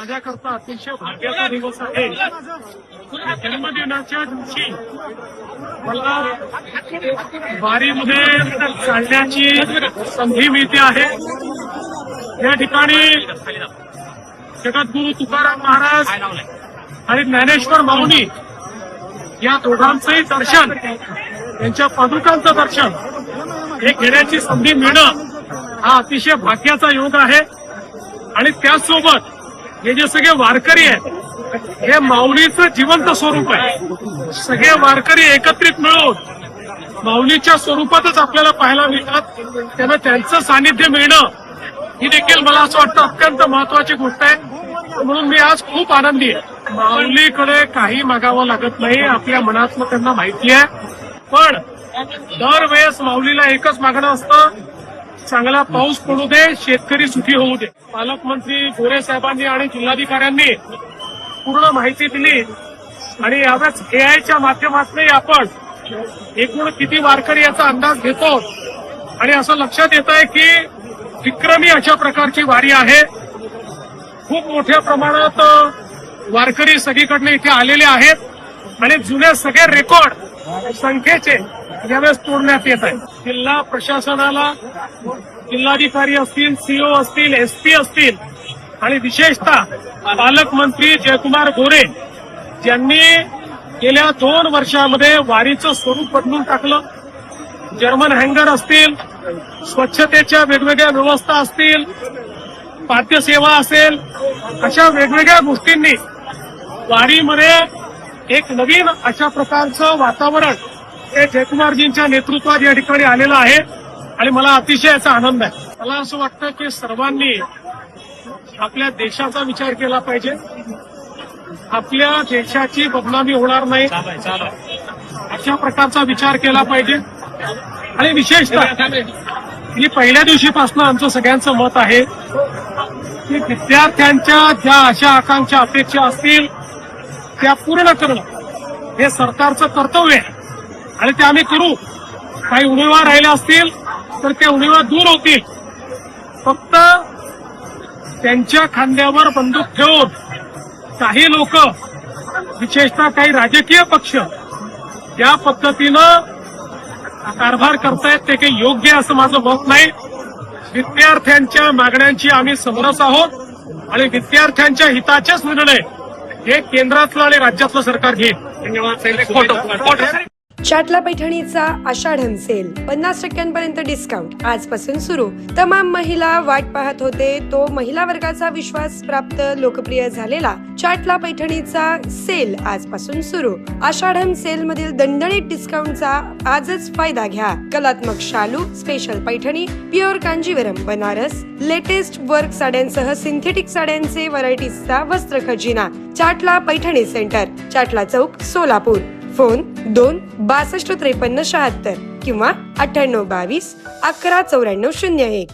माझ्याकरता अतिशय भाग्याचा दिवस आहे. जन्मदिनाच्या दिवशी मला वारीमध्ये चालण्याची संधी मिळते आहे. या ठिकाणी जगद्गुरू तुकाराम महाराज आणि ज्ञानेश्वर माऊली या दोघांचंही दर्शन, त्यांच्या पादुकांचं दर्शन हे घेण्याची संधी मिळणं हा अतिशय भाग्याचा योग आहे. आणि त्याचसोबत हे जे सगळे वारकरी आहेत हे माऊलीचं जिवंत स्वरूप आहे. सगळे वारकरी एकत्रित मिळून माऊलीच्या स्वरूपातच आपल्याला पाहायला मिळतात. त्यामुळे त्यांचं सानिध्य मिळणं ही देखील मला असं वाटतं अत्यंत महत्वाची गोष्ट आहे. म्हणून मी आज खूप आनंदी आहे. माऊलीकडे काही मागावं लागत नाही, आपल्या मनातलं त्यांना माहिती आहे. पण दरवेळेस माऊलीला एकच मागणं असतं, चांगला पाऊस पडू दे, शेतकरी सुखी होऊ दे. पालकमंत्री गोरे साहेबांनी आणि जिल्हाधिकाऱ्यांनी पूर्ण माहिती दिली आणि यावेळेस एआयच्या माध्यमातूनही आपण एकूण किती वारकरी याचा अंदाज घेतो आणि असं लक्षात येत आहे की विक्रमी अशा प्रकारची वारी आहे. खूप मोठ्या प्रमाणात वारकरी सगळीकडनं इथे आलेले आहेत आणि जुने सगळे रेकॉर्ड संख्येचे यावेळेस तोडण्यात येत आहे. जिल्हा प्रशासनाला जिल्हाधिकारी असतील, सीओ असतील, एसपी असतील आणि विशेषतः पालकमंत्री जयकुमार गोरे ज्यांनी गेल्या 2 वर्षामध्ये वारीचं स्वरूप बदलून टाकलं. जर्मन हँगर असतील, स्वच्छतेच्या वेगवेगळ्या व्यवस्था असतील, पाद्यसेवा असेल, अशा वेगवेगळ्या गोष्टींनी वारीमध्ये एक नवीन अशा प्रकारचं वातावरण हे जयकुमारजींच्या नेतृत्वात या ठिकाणी आलेलं आहे आणि मला अतिशय याचा आनंद आहे. मला असं वाटतं की सर्वांनी आपल्या देशाचा विचार केला पाहिजे. आपल्या देशाची बदनामी होणार नाही अशा प्रकारचा विचार केला पाहिजे. आणि विशेषतः ही पहिल्या दिवशीपासून आमचं सगळ्यांचं मत आहे की विद्यार्थ्यांच्या ज्या आशा आकांक्षा अपेक्षा असतील त्या पूर्ण करणं हे सरकारचं कर्तव्य आहे आणि ते आम्ही करू. काही उणिवा राहिल्या असतील तर त्या उणिवा दूर होतील. फक्त त्यांच्या खांद्यावर बंदूक ठेवून काही लोक, विशेषतः काही राजकीय पक्ष या पद्धतीनं कारभार करतायत ते काही योग्य असं माझं मत नाही. विद्यार्थ्यांच्या मागण्यांची आम्ही समरस आहोत आणि विद्यार्थ्यांच्या हिताचेच निर्णय हे केंद्रातलं आणि राज्यातलं सरकार घेईल. धन्यवाद. चाटला पैठणीचा आषाढन सेल 50% डिस्काउंट आजपासून सुरू. तमाम महिला वाट पाहत होते तो महिला वर्गाचा विश्वास प्राप्त लोकप्रिय झालेला चाटला पैठणीचा सेल आजपासून सुरू. आषाढन सेल मधील दणदणीत डिस्काउंटचा आजच फायदा घ्या. कलात्मक शालू, special Paithani, pure Kanjeevaram, Banaras, latest work साड्यांसह सिंथेटिक साड्यांचे व्हरायटीजचा वस्त्र खजिना. चाटला पैठणी सेंटर, चाटला चौक, सोलापूर. फोन 2 62 53 76 किंवा 98 22 11 94 01.